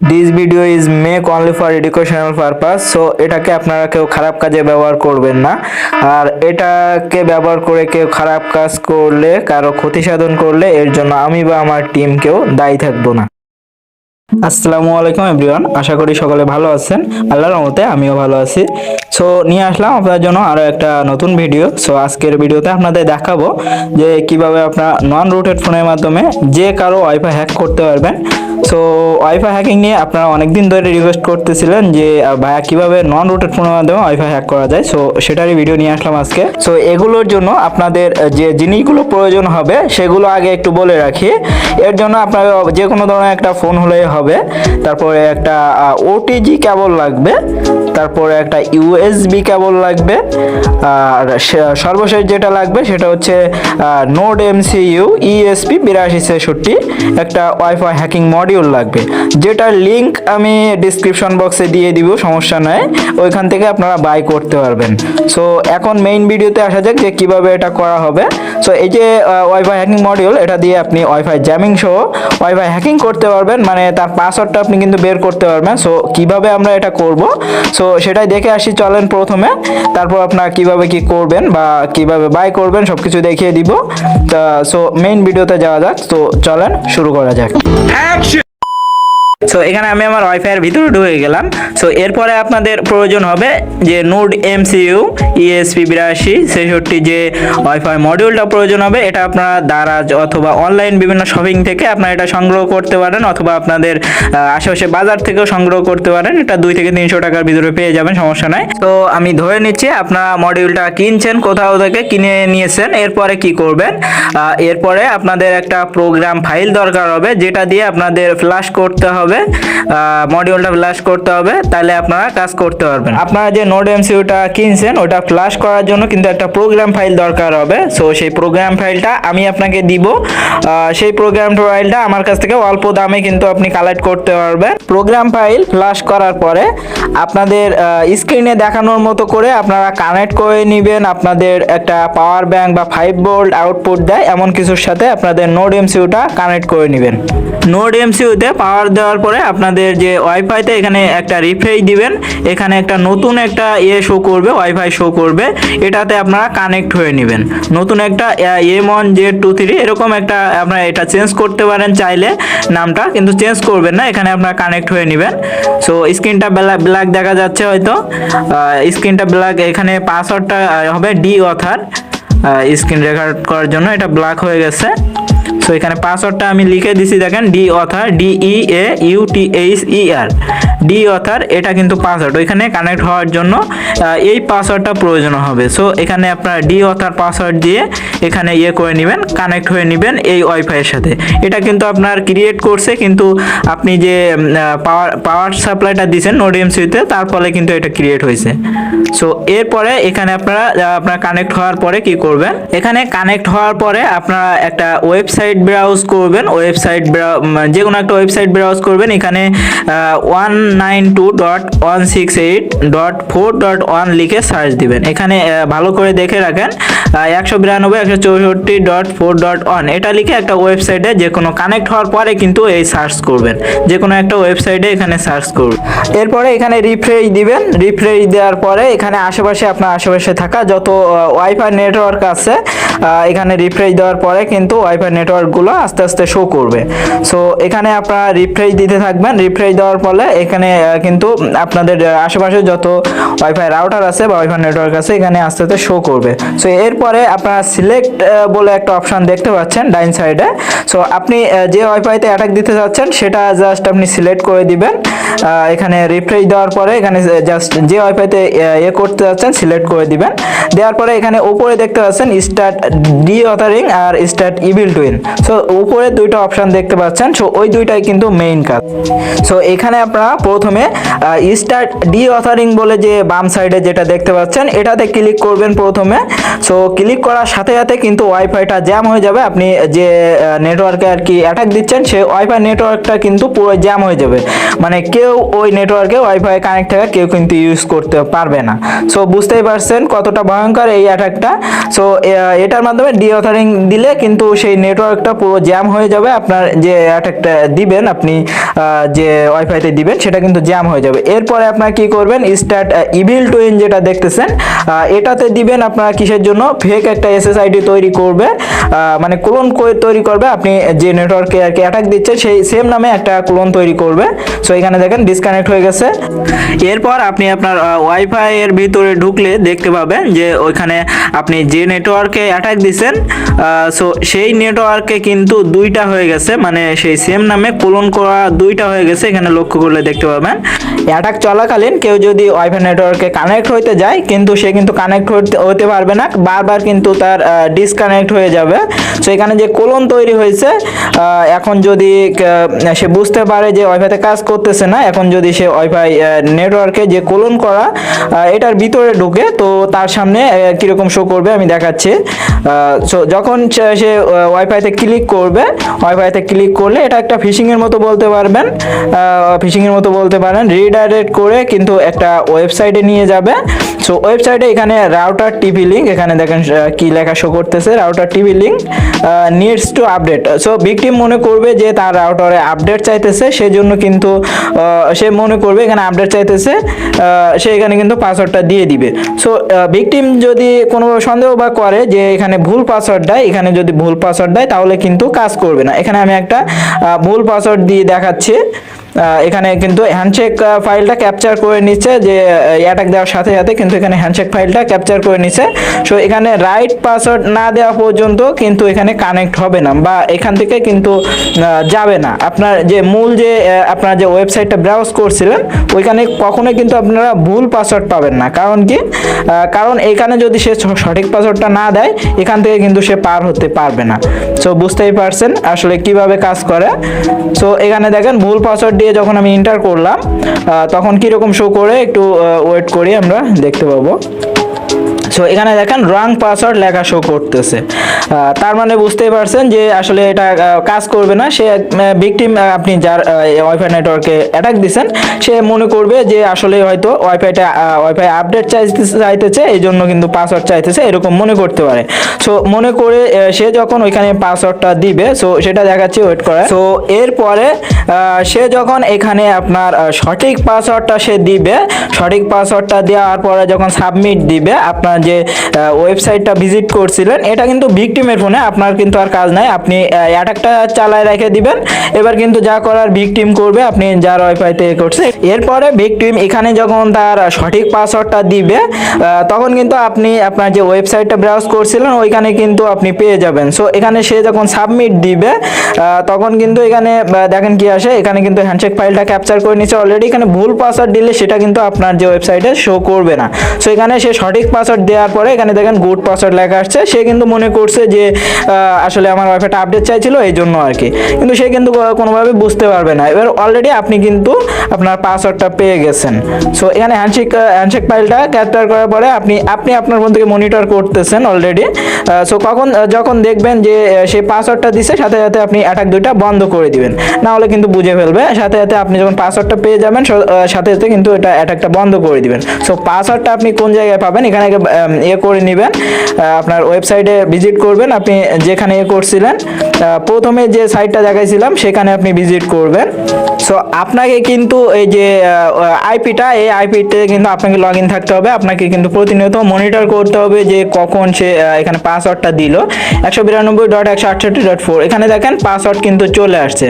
This video is make only for educational purpose. So এটাকে আপনারা কেউ খারাপ কাজে ব্যবহার করবেন না। আর এটাকে ব্যবহার করে কেউ খারাপ কাজ করলে, কারো ক্ষতি সাধন করলে, এর জন্য আমি বা আমার টিম কেউ দায়ী থাকবো না। আসসালামু আলাইকুম এভরিওয়ান, আশা করি সকলে ভালো আছেন। আল্লাহর রহমতে আমিও ভালো আছি। সো নিয়ে আসলাম আপনাদের জন্য আরো একটা নতুন ভিডিও। সো আজকের ভিডিওতে আপনাদের দেখাবো যে কিভাবে আপনারা নন রুটেড ফোনের মাধ্যমে যে কারো ওয়াইফাই হ্যাক করতে পারবেন। সো ওয়াইফাই হ্যাকিং নিয়ে আপনারা অনেকদিন ধরে রিকোয়েস্ট করতেছিলেন যে ভাইয়া কিভাবে নন রুটেড ফোনের মাধ্যমে ওয়াইফাই হ্যাক করা যায়। সো সেটারই ভিডিও নিয়ে আসলাম আজকে। সো এগুলোর জন্য আপনাদের যে জিনিসগুলো প্রয়োজন হবে সেগুলো আগে একটু বলে রাখি। এর জন্য আপনার যে কোনো ধরনের একটা ফোন হলেই হবে, তারপরে একটা ওটিজি কেবল লাগবে, তারপরে একটা ইউএসবি কেবল লাগবে, আর সর্বশেষ যেটা লাগবে সেটা হচ্ছে নোড এমসিইউ ইএসপি 8263 একটা ওয়াইফাই হ্যাকিং মডিউল লাগবে, যেটার লিংক আমি ডিসক্রিপশন বক্সে দিয়ে দিব, সমস্যা নাই, ওইখান থেকে আপনারা বাই করতে পারবেন। সো এখন মেইন ভিডিওতে আসা যাক যে কিভাবে এটা করা হবে। সো এই যে ওয়াইফাই হ্যাকিং মডিউল, এটা দিয়ে আপনি ওয়াইফাই জ্যামিং সহ ওয়াইফাই হ্যাকিং করতে পারবেন, মানে তার পাসওয়ার্ডটা আপনি কিন্তু বের করতে পারবেন। সো কিভাবে আমরা এটা করব, সো সেটাই দেখে আসি চলেন প্রথমে, তারপর আপনারা কিভাবে কি করবেন বা কিভাবে বাই করবেন সবকিছু দেখিয়ে দিব। সো মেইন ভিডিওতে যাওয়া যাক। তো চলেন শুরু করা যাক। সো এখানে আমি আমার ওয়াইফাই এর ভিতরে ঢুকে গেলাম। সো এরপরে আপনাদের প্রয়োজন হবে যে নোড এমসিইউ ইএসপি 8263 যে ওয়াইফাই মডিউলটা প্রয়োজন হবে। এটা আপনারা দারাজ অথবা অনলাইন বিভিন্ন শপিং থেকে আপনারা এটা সংগ্রহ করতে পারেন, অথবা আপনাদের আশেপাশে বাজার থেকেও সংগ্রহ করতে পারেন। এটা 2 থেকে 300 টাকার ভিতরে পেয়ে যাবেন, সমস্যা নাই। তো আমি ধরে নিচ্ছি আপনারা মডিউলটা কিনছেন, কোথাও থেকে কিনে নিয়েছেন। এরপরে কি করবেন, এরপরে আপনাদের একটা প্রোগ্রাম ফাইল দরকার হবে, যেটা দিয়ে আপনাদের ফ্ল্যাশ করতে হবে, মডিউলটা ফ্ল্যাশ করতে হবে, তাহলে আপনারা কাজ করতে পারবেন। আপনারা যে নোড এমসিইউটা কিনছেন ওটা ফ্ল্যাশ করার জন্য কিন্তু একটা প্রোগ্রাম ফাইল দরকার হবে। সো সেই প্রোগ্রাম ফাইলটা আমি আপনাকে দিব। সেই প্রোগ্রাম ফাইলটা আমার কাছ থেকে অল্প দামে কিন্তু আপনি কালেক্ট করতে পারবেন। প্রোগ্রাম ফাইল ফ্ল্যাশ করার পরে আপনাদের স্ক্রিনে দেখানোর মতো করে আপনারা কানেক্ট করে নেবেন আপনাদের একটা পাওয়ার ব্যাংক বা 5 ভোল্ট আউটপুট দেয় এমন কিছুর সাথে আপনাদের নোড এমসিইউটা কানেক্ট করে নেবেন। নোড এমসিইউতে পাওয়ার দেওয়ার পরে আপনাদের যে ওয়াইফাইতে এখানে একটা রিফ্রেশ দিবেন, এখানে একটা নতুন একটা শো করবে, ওয়াইফাই শো করবে, এটাতে আপনারা কানেক্ট হয়ে নেবেন। নতুন একটা M1Z23 এরকম একটা আপনারা এটা চেঞ্জ করতে পারেন চাইলে নামটা, কিন্তু চেঞ্জ করবেন না, এখানে আপনারা কানেক্ট হয়ে নেবেন। সো স্ক্রিনটা ব্ল্যাক দেখা যাচ্ছে হয়তো, স্ক্রিনটা ব্ল্যাক, এখানে পাসওয়ার্ডটা হবে ডি অথার, স্ক্রিন রেকর্ড করার জন্য এটা ব্ল্যাক হয়ে গেছে। সো এখানে পাসওয়ার্ডটা আমি লিখে দিছি, দেখেন D other, DEAUTHER, D other, এটা কিন্তু পাসওয়ার্ড। ওইখানে কানেক্ট হওয়ার জন্য এই পাসওয়ার্ডটা প্রয়োজন হবে। সো এখানে আপনার ডি অথার পাসওয়ার্ড দিয়ে এখানে করে নেবেন, কানেক্ট হয়ে নেবেন এই ওয়াইফাইয়ের সাথে। এটা কিন্তু আপনার ক্রিয়েট করছে, কিন্তু আপনি যে পাওয়ার সাপ্লাইটা দিয়েছেন নোড এমসিইউতে, তার ফলে কিন্তু এটা ক্রিয়েট হয়েছে। সো এরপরে এখানে আপনার কানেক্ট হওয়ার পরে কি করবেন, এখানে কানেক্ট হওয়ার পরে আপনারা একটা ওয়েবসাইট ব্রাউজ করবেন, যে কোনো একটা ওয়েবসাইট ব্রাউজ করবেন। এখানে 192.168.4.1 লিখে সার্চ দিবেন। এখানে ভালো করে দেখে রাখেন 192.164.4.1 এটা লিখে একটা ওয়েবসাইটে যে কোনো কানেক্ট হওয়ার পরে কিন্তু এই সার্চ করবেন, যে কোনো একটা ওয়েবসাইটে এখানে সার্চ করবেন। এরপরে এখানে রিফ্রেশ দিবেন। রিফ্রেশ দেওয়ার পরে এখানে আপনার আশেপাশে থাকা যত ওয়াইফাই নেটওয়ার্ক আছে, এখানে রিফ্রেশ দেওয়ার পরে কিন্তু ওয়াইফাই নেটওয়ার্কগুলো আস্তে আস্তে শো করবে। সো এখানে আপনারা রিফ্রেশ দিতে থাকবেন। রিফ্রেশ দেওয়ার ফলে এখানে কিন্তু আপনাদের আশেপাশে যত ওয়াইফাই রাউটার আছে বা ওয়াইফাই নেটওয়ার্ক আছে এখানে আস্তে আস্তে শো করবে। সো এরপরে আপনারা সিলেক্ট বলে একটা অপশন দেখতে পাচ্ছেন ডাইন সাইডে। সো আপনি যে ওয়াইফাইতে অ্যাটাক দিতে চাচ্ছেন সেটা জাস্ট আপনি সিলেক্ট করে দিবেন। এখানে রিফ্রেশ দেওয়ার পরে এখানে জাস্ট যে ওয়াইফাইতে করতে যাচ্ছেন সিলেক্ট করে দিবেন। দেওয়ার পরে এখানে উপরে দেখতে পাচ্ছেন স্টার্ট ডি অথারিং আর স্টার্ট ইভিল টুইন। সো উপরে দুইটা অপশন দেখতে পাচ্ছেন, সো ওই দুইটাই কিন্তু মেইন কাজ। সো এখানে আপনারা প্রথমে স্টার্ট ডি অথারিং বলে যে বাম সাইডে যেটা দেখতে পাচ্ছেন এটাতে ক্লিক করবেন প্রথমে। সো ক্লিক করার সাথে সাথে কিন্তু ওয়াইফাইটা জ্যাম হয়ে যাবে। আপনি যে নেটওয়ার্কে আর কি অ্যাটাক দিচ্ছেন সেই ওয়াইফাই নেটওয়ার্কটা কিন্তু পুরো জ্যাম হয়ে যাবে, মানে কেউ ওই নেটওয়ার্কে ওয়াইফাই কানেক্ট থাকা কেউ কিন্তু ইউজ করতে পারবে না। সো বুঝতেই পারছেন কতটা ভয়ঙ্কর এই অ্যাটাকটা। সো এটার মাধ্যমে ডি অথারিং দিলে কিন্তু সেই নেটওয়ার্কটা নেটওয়ার্কটা পুরো জ্যাম হয়ে যাবে, আপনার যে অ্যাটাকটা দিবেন আপনি যে ওয়াইফাইতে দিবেন সেটা কিন্তু জ্যাম হয়ে যাবে। এরপরে আপনারা কি করবেন, স্টার্ট ইভিল টুইন যেটা দেখতেছেন এটাতে দিবেন। আপনারা কিসের জন্য, ফেক একটা এসএসআইডি তৈরি করবে, মানে ক্লোন তৈরি করবে, আপনি যে নেটওয়ার্কে আর কি অ্যাটাক দিচ্ছে সেই সেম নামে একটা ক্লোন তৈরি করবে। সো এখানে দেখেন ডিসকানেক্ট হয়ে গেছে। এরপর আপনি আপনার ওয়াইফাই এর ভিতরে ঢুকলে দেখতে পাবেন যে ওইখানে আপনি যে নেটওয়ার্কে অ্যাটাক দিচ্ছেন সো সেই নেটওয়ার্কে কিন্তু দুইটা হয়ে গেছে, মানে সেই সেম নামে ক্লোন করা দুইটা হয়ে গেছে। এখানে লক্ষ্য করলে দেখতে পাবেন অ্যাটাক চলাকালীন কেউ যদি ওয়াইফাই নেটওয়ার্কে কানেক্ট হইতে যায় কিন্তু সে কিন্তু কানেক্ট হতে পারবে না, বারবার কিন্তু তার ডিসকানেক্ট হয়ে যাবে। সো এখানে যে ক্লোন তৈরি হয়েছে, এখন যদি সে বুঝতে পারে যে ওয়াইফাইতে কাজ করতেছে না, এখন যদি সে ওয়াইফাই নেটওয়ার্কে যে ক্লোন করা এটার ভিতরে ঢুকে তো তার সামনে কিরকম শো করবে আমি দেখাচ্ছি। সো যখন সে ওয়াইফাইতে ক্লিক করবে, ওয়াইফাইতে ক্লিক করলে এটা একটা ফিশিং এর মতো বলতে পারবেন, ফিশিং এর মতো বলতে পারেন, রিডাইরেক্ট করে কিন্তু একটা ওয়েবসাইটে নিয়ে যাবে। সো ওয়েবসাইটে এখানে রাউটার টিপি লিঙ্ক, এখানে দেখেন কি লেখা শো করতেছে, রাউটার টিপি link needs to update. So victim মনে করবে যে তার রাউটারে আপডেট চাইতেছে, সেজন্য কিন্তু সে মনে করবে এখানে আপডেট চাইতেছে, সে এখানে কিন্তু পাসওয়ার্ডটা দিয়ে দিবে। সো ভিকটিম যদি কোনো সন্দেহ বা করে যে এখানে ভুল পাসওয়ার্ড দেয়, এখানে যদি ভুল পাসওয়ার্ড দেয় তাহলে কিন্তু কাজ করবে না। এখানে আমি একটা ভুল পাসওয়ার্ড দিয়ে দেখাচ্ছি। এখানে কিন্তু হ্যান্ডশেক ফাইলটা ক্যাপচার করে নিচ্ছে, যে অ্যাটাক দেওয়ার সাথে সাথে কিন্তু এখানে হ্যান্ডশেক ফাইলটা ক্যাপচার করে নিচ্ছে। সো এখানে রাইট পাসওয়ার্ড না দেওয়া পর্যন্ত কিন্তু এখানে কানেক্ট হবে না বা এখান থেকে কিন্তু যাবে না। আপনার যে মূল যে আপনার যে ওয়েবসাইটটা ব্রাউজ করছিলেন ওইখানে কখনোই কিন্তু আপনারা ভুল পাসওয়ার্ড পাবেন না। কারণ কি, কারণ এখানে যদি সে সঠিক পাসওয়ার্ডটা না দেয় এখান থেকে কিন্তু সে পার হতে পারবে না। সো বুঝতেই পারছেন আসলে কিভাবে কাজ করে। সো এখানে দেখেন ভুল পাসওয়ার্ড দিয়ে যখন আমি এন্টার করলাম তখন কিরকম শো করে, একটু ওয়েট করি আমরা দেখতে পাবো। সো এখানে দেখেন রং পাসওয়ার্ড লেখা শো করতেছে, তার মানে বুঝতেই পারছেন যে আসলে এটা কাজ করবে না। সে ভিকটিম, আপনি যার ওয়াইফাই নেটওয়ার্কে অ্যাটাক দিচ্ছেন সে মনে করবে যে আসলে হয়তো ওয়াইফাই আপডেট চাইতেছে, এই জন্য কিন্তু পাসওয়ার্ড চাইতেছে, এরকম মনে করতে পারে। সো মনে করে সে যখন ওইখানে পাসওয়ার্ডটা দিবে, সো সেটা দেখাচ্ছি, ওয়েট করে। সো এরপরে সে যখন এখানে আপনার সঠিক পাসওয়ার্ডটা সে দিবে, সঠিক পাসওয়ার্ডটা দেওয়ার পরে যখন সাবমিট দিবে, আপনার যে ওয়েবসাইটটা ভিজিট করছিলেন এটা কিন্তু ভিকটিমের ফোনে, আপনার কিন্তু আর কাজ নাই, আপনি অ্যাটাকটা চালায় রেখে দিবেন। এবার কিন্তু যা করার ভিকটিম করবে, আপনি যার ওয়াইফাইতে করছে। এরপরে ভিকটিম এখানে যখন তার সঠিক পাসওয়ার্ডটা দিবে তখন কিন্তু আপনি আপনার যে ওয়েবসাইটটা ব্রাউজ করছিলেন ওইখানে কিন্তু আপনি পেয়ে যাবেন। সো এখানে সে যখন সাবমিট দিবে তখন কিন্তু এখানে দেখেন কি আসে, এখানে কিন্তু হ্যান্ডশেক ফাইলটা ক্যাপচার করে নিচ্ছে অলরেডি। এখানে ভুল পাসওয়ার্ড দিলে সেটা কিন্তু আপনার যে ওয়েবসাইটে শো করবে না। সো এখানে সে সঠিক পাসওয়ার্ড দেওয়ার পরে এখানে দেখেন গুড পাসওয়ার্ড লেখা আসছে, সে কিন্তু মনে করছে যে আসলে আমার ওয়াইফাইটা আপডেট চাইছিল এই জন্য আর কি, কিন্তু সে কিন্তু কোনোভাবে বুঝতে পারবে না। এবার অলরেডি আপনি কিন্তু আপনার পাসওয়ার্ডটা পেয়ে গেছেন। সো এখানে হ্যান্ডশেক ফাইলটা ক্যাপচার করার পরে আপনি আপনার ফোন থেকে মনিটর করতেছেন অলরেডি। সো যখন দেখবেন যে সেই পাসওয়ার্ডটা দিচ্ছে সাথে সাথে আপনি অ্যাটাক দুইটা বন্ধ করে দিবেন, না হলে কিন্তু বুঝে ফেলবে। সাথে সাথে আপনি যখন পাসওয়ার্ডটা পেয়ে যাবেন সাথে সাথে কিন্তু এটা অ্যাটাকটা বন্ধ করে দিবেন। সো পাসওয়ার্ডটা আপনি কোন জায়গায় পাবেন, এখানে করে নেবেন, আপনার ওয়েবসাইটে ভিজিট করবেন, আপনি যেখানে করছিলেন প্রথমে যে সাইটটা দেখাইছিলাম সেখানে আপনি ভিজিট করবেন। সো আপনাকে কিন্তু এই যে আইপিটা, এই আইপিতে কিন্তু আপনাকে লগ ইন থাকতে হবে, আপনাকে কিন্তু প্রতিনিয়ত মনিটর করতে হবে যে কখন সে এখানে পাসওয়ার্ডটা দিল 192.168.4। এখানে দেখেন পাসওয়ার্ড কিন্তু চলে আসছে,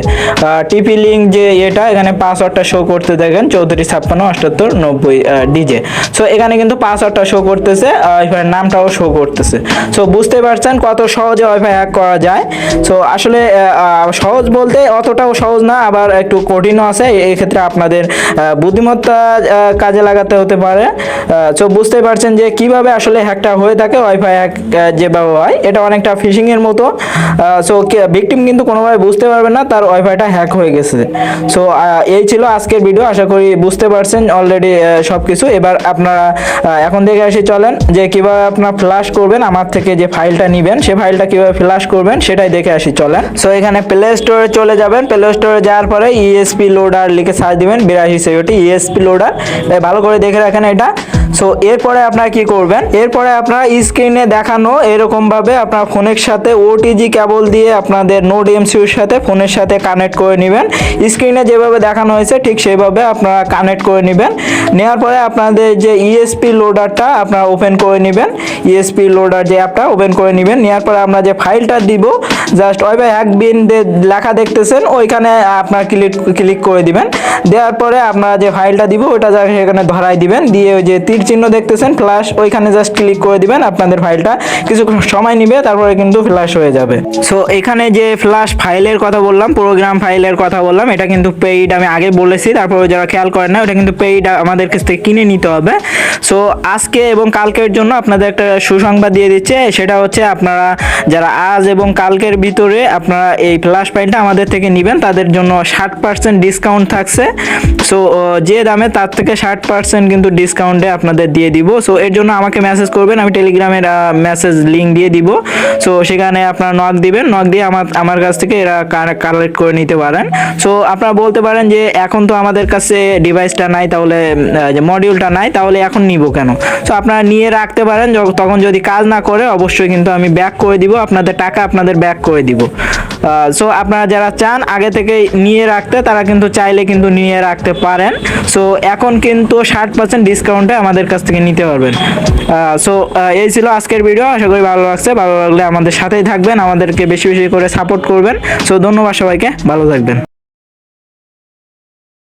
টিপি লিঙ্ক যে এটা, এখানে পাসওয়ার্ডটা শো করতে দেখেন 34567890 ডিজে। সো এখানে কিন্তু পাসওয়ার্ডটা শো করতেছে, ওয়াইফাইয়ের নামটাও শো করতেছে। সো বুঝতে পারছেন কত সহজে ওয়াইফাই হ্যাক করা যায়। সো আসলে সহজ বলতে অতটাও সহজ না, আবার একটু কঠিনও আছে, এই ক্ষেত্রে আপনাদের বুদ্ধিমত্তা কাজে লাগাতে হতে পারে। সো বুঝতে পারছেন যে কিভাবে আসলে হ্যাকটা হয়ে থাকে, ওয়াইফাই হ্যাক যেভাবে হয় এটা অনেকটা ফিশিং এর মতো। সো ভিকটিম কিন্তু কোনোভাবে বুঝতে পারবে না তার ওয়াইফাইটা হ্যাক হয়ে গেছে। সো এই ছিল আজকের ভিডিও, আশা করি বুঝতে পারছেন অলরেডি সবকিছু। এবার আপনারা এখন দেখে আসি চলেন যে কিভাবে আপনারা ফ্ল্যাশ করবেন, আমার থেকে যে ফাইলটা নেবেন সে ফাইলটা কিভাবে ফ্ল্যাশ করবেন সেটাই দেখে আসি চলেন। সো এখানে প্লে স্টোরে চলে যাবেন, প্লে স্টোরে যাওয়ার পরে ইএসপি লোডার লিখে সার্চ দিবেন 8263 ইএসপি লোডার, ভালো করে দেখে রাখেন এটা। সো এরপরে আপনারা কি করবেন, এরপরে আপনারা স্ক্রিনে দেখানো এরকমভাবে আপনার ফোনের সাথে ওটিজি কেবল দিয়ে আপনাদের নোড এমসিইউর সাথে ফোনের সাথে কানেক্ট করে নেবেন। স্ক্রিনে যেভাবে দেখানো হয়েছে ঠিক সেইভাবে আপনারা কানেক্ট করে নেবেন। নেওয়ার পরে আপনাদের যে ইএসপি লোডারটা আপনারা ওপেন করে নেবেন, ইএসপি লোডার যে অ্যাপটা ওপেন করে নেবেন। নেওয়ার পরে আমরা যে ফাইলটা দিব জাস্ট ওইভাবে হ্যাকবিন লেখা দেখতেছেন ওইখানে আপনার ক্লিক করে দিবেন। দেওয়ার পরে আপনারা যে ফাইলটা দিব ওইটা সেখানে ধরাই দিবেন, দিয়ে ওই যে তীর চিহ্ন দেখতেছেন ফ্ল্যাশ ওইখানে জাস্ট ক্লিক করে দিবেন। আপনাদের ফাইলটা কিছু সময় নেবে, তারপরে কিন্তু ফ্ল্যাশ হয়ে যাবে। সো এখানে যে ফ্ল্যাশ ফাইলের কথা বললাম, প্রোগ্রাম ফাইলের কথা বললাম, এটা কিন্তু পেইড আমি আগে বলেছি, তারপরে যারা খেয়াল করেন না ওটা কিন্তু পেইড আমাদের কাছ থেকে কিনে নিতে হবে। সো আজকে এবং কালকের জন্য আপনাদের একটা সুসংবাদ দিয়ে দিচ্ছে, সেটা হচ্ছে আপনারা যারা আজ এবং কালকের ভিতরে আপনারা এই ফ্ল্যাশ ফাইলটা আমাদের থেকে নেবেন তাদের জন্য 60% ডিসকাউন্ট থাকছে। সো যে দামে তার থেকে 60% কিন্তু ডিসকাউন্টে আপনাদের দিয়ে দিব। সো এর জন্য আমাকে মেসেজ করবেন, আমি টেলিগ্রামের মেসেজ লিঙ্ক দিয়ে দিব। সো সেখানে আপনারা নক দিবেন, নক দিয়ে আমার কাছ থেকে এরা কালেক্ট করে নিতে পারেন। সো আপনারা বলতে পারেন যে এখন তো আমাদের কাছে ডিভাইসটা নাই, তাহলে যে মডিউলটা নাই, তাহলে এখন নিব কেন? সো আপনারা নিয়ে রাখতে পারেন, তখন যদি কাজ না করে অবশ্যই কিন্তু আমি ব্যাক করে দিব, আপনাদের টাকা আপনাদের ব্যাক করে দিব। সো আপনারা যারা চান আগে থেকে নিয়ে রাখতে তারা কিন্তু চাইলে কিন্তু নিয়ে রাখতে পারেন। সো এখন কিন্তু 60% ডিসকাউন্টে আমাদের কাছ থেকে নিতে পারবেন। সো এই ছিল আজকের ভিডিও, আশা করি ভালো লাগছে। ভালো লাগলে আমাদের সাথেই থাকবেন, আমাদেরকে বেশি বেশি করে সাপোর্ট করবেন। সো ধন্যবাদ সবাইকে, ভালো থাকবেন।